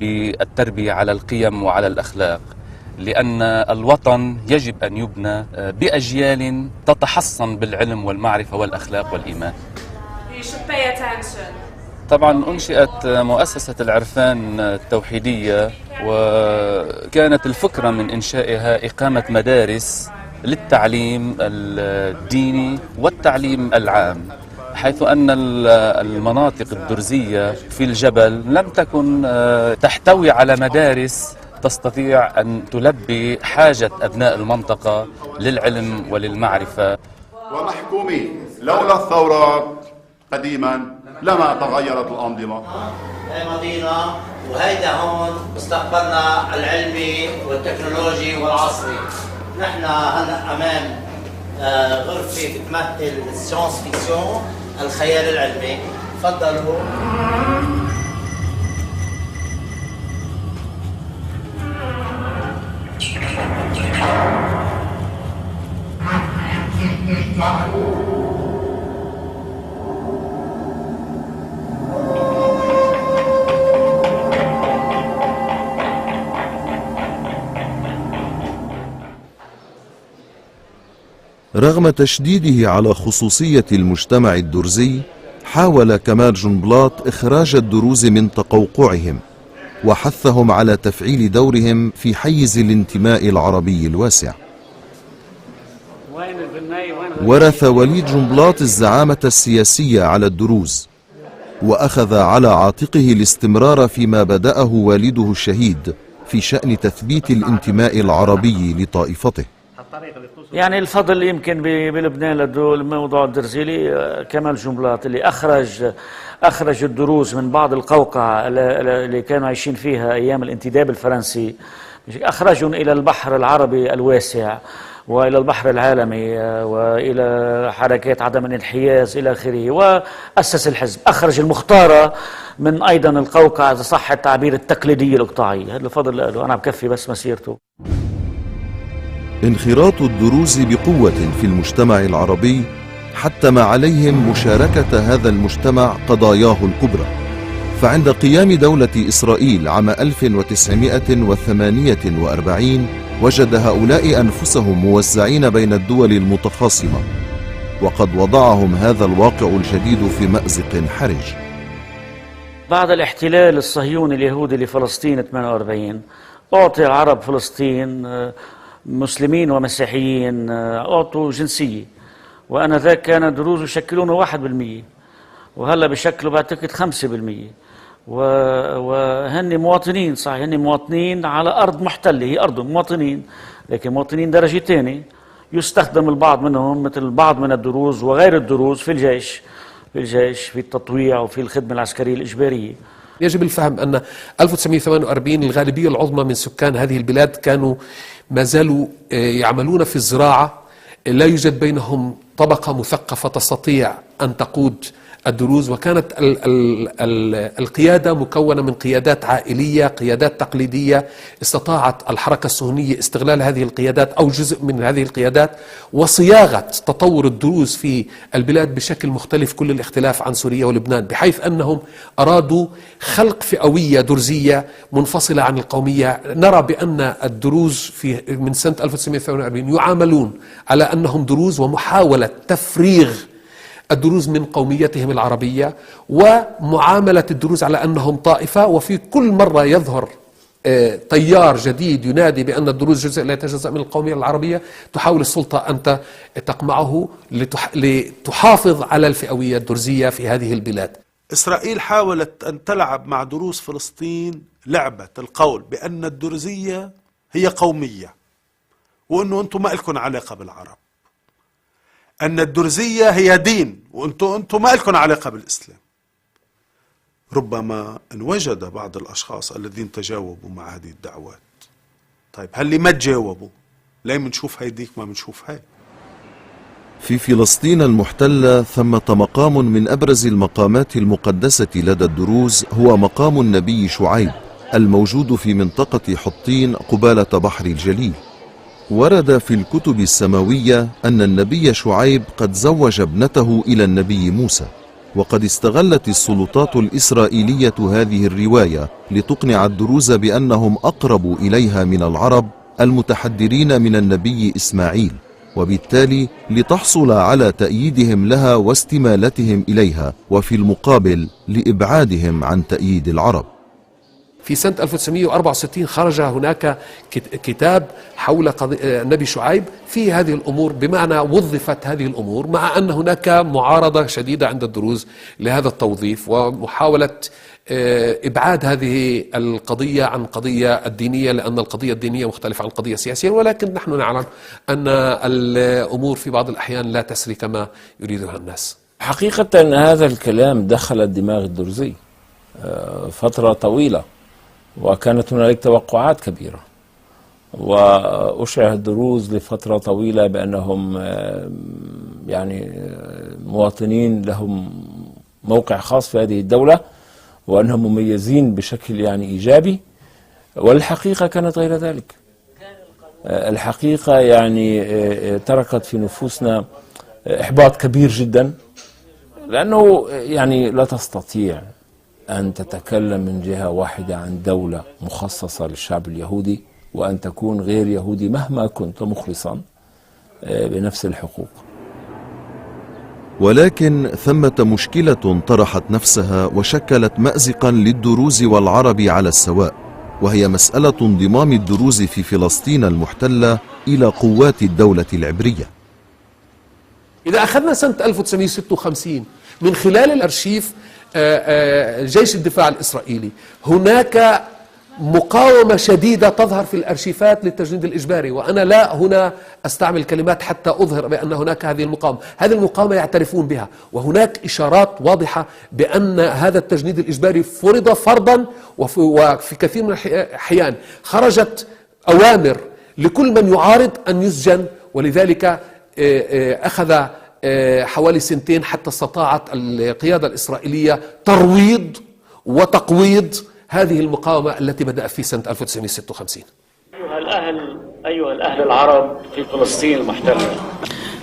بالتربية على القيم وعلى الأخلاق، لأن الوطن يجب أن يبنى بأجيال تتحصن بالعلم والمعرفة والأخلاق والإيمان. طبعا أنشئت مؤسسة العرفان التوحيدية، وكانت الفكرة من إنشائها إقامة مدارس للتعليم الديني والتعليم العام، حيث أن المناطق الدرزية في الجبل لم تكن تحتوي على مدارس تستطيع أن تلبي حاجة أبناء المنطقة للعلم وللمعرفة. ومحكومين، لولا الثورات قديما لما تغيرت الأنظمة. هاي ماضينا وهيدا هون مستقبلنا العلمي والتكنولوجي والعصري. نحن هلا أمام غرفة تمثل الساينس فيكسيون، الخيال العلمي. تفضلوا. رغم تشديده على خصوصية المجتمع الدرزي، حاول كمال جنبلاط إخراج الدروز من تقوقعهم، وحثهم على تفعيل دورهم في حيز الانتماء العربي الواسع. ورث وليد جنبلاط الزعامة السياسية على الدروز، وأخذ على عاتقه الاستمرار فيما بدأه والده الشهيد في شأن تثبيت الانتماء العربي لطائفته. يعني الفضل يمكن بلبنان للموضوع الدرزي كمال جنبلاط، اللي أخرج الدروز من بعض القوقعة اللي كانوا عايشين فيها أيام الانتداب الفرنسي، أخرجهم إلى البحر العربي الواسع وإلى البحر العالمي وإلى حركات عدم الانحياز إلى آخره، وأسس الحزب. أخرج المختارة من أيضا القوقعة، إذا صح التعبير، التقليدية الإقطاعية. هذا الفضل له، أنا بكفي بس مسيرته. انخراط الدروز بقوة في المجتمع العربي حتم عليهم مشاركة هذا المجتمع قضاياه الكبرى. فعند قيام دولة إسرائيل عام 1948 وجد هؤلاء أنفسهم موزعين بين الدول المتخاصمة، وقد وضعهم هذا الواقع الجديد في مأزق حرج. بعد الاحتلال الصهيوني اليهودي لفلسطين 48 أعطي العرب فلسطين مسلمين ومسيحيين أعطوا جنسية، وآنذاك كان الدروز يشكلون 1%، وهلا بشكلوا بعتقد 5%، وهن مواطنين. صحيح هن مواطنين على أرض محتلة، هي أرض مواطنين، لكن مواطنين درجة ثانية. يستخدم البعض منهم مثل البعض من الدروز وغير الدروز في الجيش في التطويع وفي الخدمة العسكرية الإجبارية. يجب الفهم أن 1948 الغالبية العظمى من سكان هذه البلاد كانوا ما زالوا يعملون في الزراعة، لا يوجد بينهم طبقة مثقفة تستطيع أن تقود الدروز، وكانت القيادة مكونة من قيادات عائلية، قيادات تقليدية. استطاعت الحركة الصهيونية استغلال هذه القيادات أو جزء من هذه القيادات وصياغة تطور الدروز في البلاد بشكل مختلف كل الاختلاف عن سوريا ولبنان، بحيث أنهم أرادوا خلق فئوية درزية منفصلة عن القومية. نرى بأن الدروز من سنة 1948 يعاملون على أنهم دروز، ومحاولة تفريغ الدروز من قوميتهم العربية، ومعاملة الدروز على أنهم طائفة. وفي كل مرة يظهر تيار جديد ينادي بأن الدروز جزء لا يتجزأ من القومية العربية، تحاول السلطة أن تقمعه لتحافظ على الفئوية الدرزية في هذه البلاد. إسرائيل حاولت أن تلعب مع دروز فلسطين لعبة القول بأن الدرزية هي قومية، وأنه أنتم ما لكم علاقة بالعرب، أن الدرزية هي دين وأنتم ما لكم علاقة بالإسلام. ربما إن وجد بعض الأشخاص الذين تجاوبوا مع هذه الدعوات. طيب هل اللي ما تجاوبوا ليه منشوف هيديك ما منشوف هاي؟ في فلسطين المحتلة ثمة مقام من أبرز المقامات المقدسة لدى الدروز هو مقام النبي شعيب الموجود في منطقة حطين قبالة بحر الجليل. ورد في الكتب السماوية أن النبي شعيب قد زوج ابنته إلى النبي موسى، وقد استغلت السلطات الإسرائيلية هذه الرواية لتقنع الدروز بأنهم أقرب إليها من العرب المتحدرين من النبي إسماعيل، وبالتالي لتحصل على تأييدهم لها واستمالتهم إليها، وفي المقابل لإبعادهم عن تأييد العرب. في سنة 1964 خرج هناك كتاب حول النبي شعيب في هذه الأمور، بمعنى وظفت هذه الأمور، مع أن هناك معارضة شديدة عند الدروز لهذا التوظيف ومحاولة إبعاد هذه القضية عن القضية الدينية، لأن القضية الدينية مختلفة عن القضية السياسية، ولكن نحن نعلم أن الأمور في بعض الأحيان لا تسري كما يريدها الناس. حقيقة هذا الكلام دخل الدماغ الدرزي فترة طويلة، وكانت هنالك توقعات كبيرة، وأشعر الدروز لفترة طويلة بأنهم يعني مواطنين لهم موقع خاص في هذه الدولة، وأنهم مميزين بشكل يعني إيجابي، والحقيقة كانت غير ذلك. الحقيقة يعني تركت في نفوسنا إحباط كبير جدا، لأنه يعني لا تستطيع أن تتكلم من جهة واحدة عن دولة مخصصة للشعب اليهودي وأن تكون غير يهودي مهما كنت مخلصا بنفس الحقوق. ولكن ثمة مشكلة طرحت نفسها وشكلت مأزقا للدروز والعرب على السواء، وهي مسألة انضمام الدروز في فلسطين المحتلة إلى قوات الدولة العبرية. إذا أخذنا سنة 1956 من خلال الأرشيف جيش الدفاع الإسرائيلي، هناك مقاومة شديدة تظهر في الأرشيفات للتجنيد الإجباري، وأنا لا هنا أستعمل كلمات حتى أظهر بأن هناك هذه المقاومة. هذه المقاومة يعترفون بها، وهناك إشارات واضحة بأن هذا التجنيد الإجباري فرض فرضا، وفي كثير من الأحيان خرجت أوامر لكل من يعارض أن يسجن، ولذلك أخذ حوالي سنتين حتى استطاعت القيادة الإسرائيلية ترويض وتقويض هذه المقاومة التي بدأت في سنة 1956. أيها الأهل العرب في فلسطين المحتلة،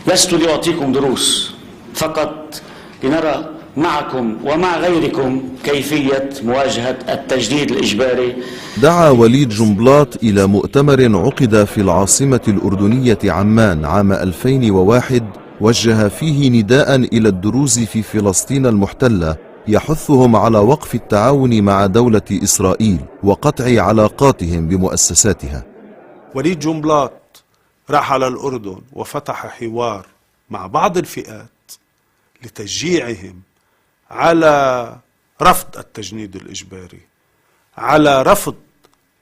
لست لأعطيكم دروس، فقط لنرى معكم ومع غيركم كيفية مواجهة التجديد الإجباري. دعا وليد جنبلاط إلى مؤتمر عقد في العاصمة الأردنية عمان عام 2001 وجه فيه نداء إلى الدروز في فلسطين المحتلة يحثهم على وقف التعاون مع دولة إسرائيل وقطع علاقاتهم بمؤسساتها. وليد جنبلاط راح على الأردن وفتح حوار مع بعض الفئات لتشجيعهم على رفض التجنيد الإجباري، على رفض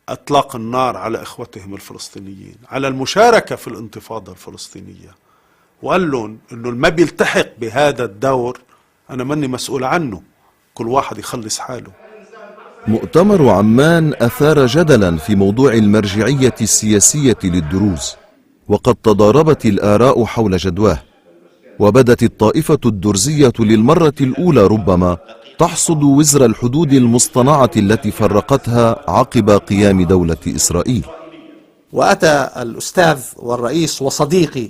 إطلاق النار على إخوتهم الفلسطينيين، على المشاركة في الانتفاضة الفلسطينية، وقال لهم إنه ما بيلتحق بهذا الدور أنا ماني مسؤول عنه، كل واحد يخلص حاله. مؤتمر عمان أثار جدلا في موضوع المرجعية السياسية للدروز، وقد تضاربت الآراء حول جدواه، وبدت الطائفة الدرزية للمرة الأولى ربما تحصد وزر الحدود المصطنعة التي فرقتها عقب قيام دولة إسرائيل. وأتى الأستاذ والرئيس وصديقي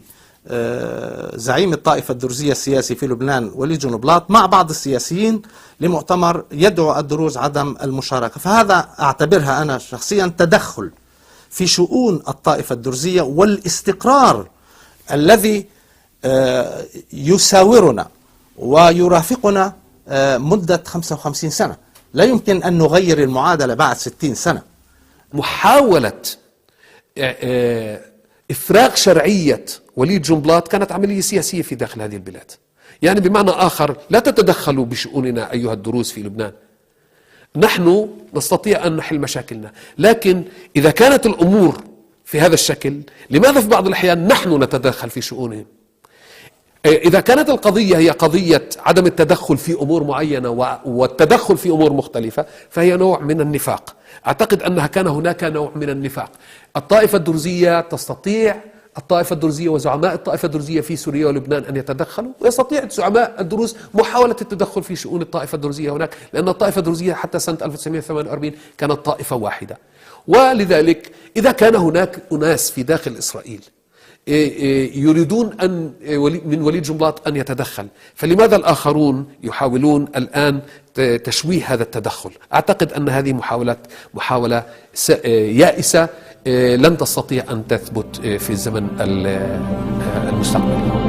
زعيم الطائفة الدرزية السياسي في لبنان وليد جنبلاط مع بعض السياسيين لمؤتمر يدعو الدروز عدم المشاركة، فهذا أعتبرها أنا شخصيا تدخل في شؤون الطائفة الدرزية والاستقرار الذي يساورنا ويرافقنا مدة 55 سنة. لا يمكن أن نغير المعادلة بعد 60 سنة. محاولة إفراغ شرعية وليد جنبلاط كانت عملية سياسية في داخل هذه البلاد، يعني بمعنى آخر لا تتدخلوا بشؤوننا أيها الدروز في لبنان، نحن نستطيع أن نحل مشاكلنا، لكن إذا كانت الأمور في هذا الشكل لماذا في بعض الأحيان نحن نتدخل في شؤونهم؟ إذا كانت القضية هي قضية عدم التدخل في أمور معينة والتدخل في أمور مختلفة، فهي نوع من النفاق. أعتقد أنها كان هناك نوع من النفاق. الطائفة الدرزية تستطيع، الطائفة الدرزية وزعماء الطائفة الدرزية في سوريا ولبنان أن يتدخلوا، ويستطيع زعماء الدروز محاولة التدخل في شؤون الطائفة الدرزية هناك، لأن الطائفة الدرزية حتى سنة 1948 كانت طائفة واحدة. ولذلك إذا كان هناك أناس في داخل إسرائيل يريدون أن من وليد جنبلاط أن يتدخل، فلماذا الآخرون يحاولون الآن تشويه هذا التدخل؟ أعتقد أن هذه محاولة يائسة لن تستطيع أن تثبت في الزمن المستقبلي.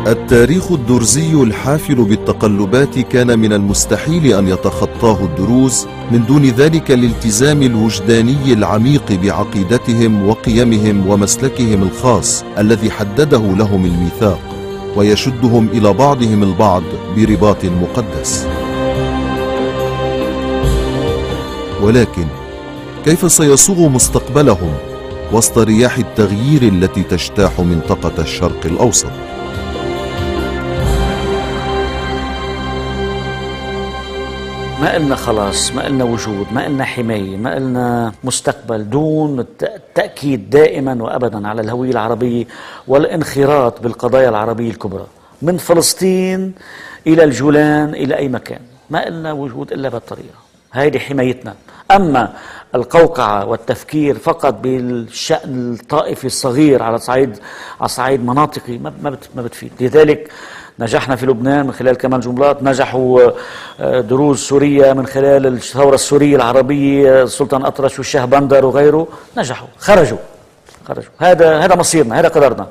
التاريخ الدرزي الحافل بالتقلبات كان من المستحيل أن يتخطاه الدروز من دون ذلك الالتزام الوجداني العميق بعقيدتهم وقيمهم ومسلكهم الخاص الذي حدده لهم الميثاق ويشدهم إلى بعضهم البعض برباط مقدس. ولكن كيف سيصوغ مستقبلهم وسط رياح التغيير التي تجتاح منطقة الشرق الأوسط؟ ما إلنا خلاص، ما إلنا وجود، ما إلنا حماية، ما إلنا مستقبل دون التأكيد دائما وأبدا على الهوية العربية والانخراط بالقضايا العربية الكبرى من فلسطين إلى الجولان إلى أي مكان. ما إلنا وجود إلا بالطريقة هذه حمايتنا. أما القوقعة والتفكير فقط بالشأن الطائفي الصغير على صعيد مناطقي ما بتفيد. لذلك نجحنا في لبنان من خلال كمال جنبلاط، نجحوا دروز سوريا من خلال الثورة السورية العربية، السلطان أطرش والشاه بندر وغيره، نجحوا، خرجوا. هذا مصيرنا، هذا قدرنا.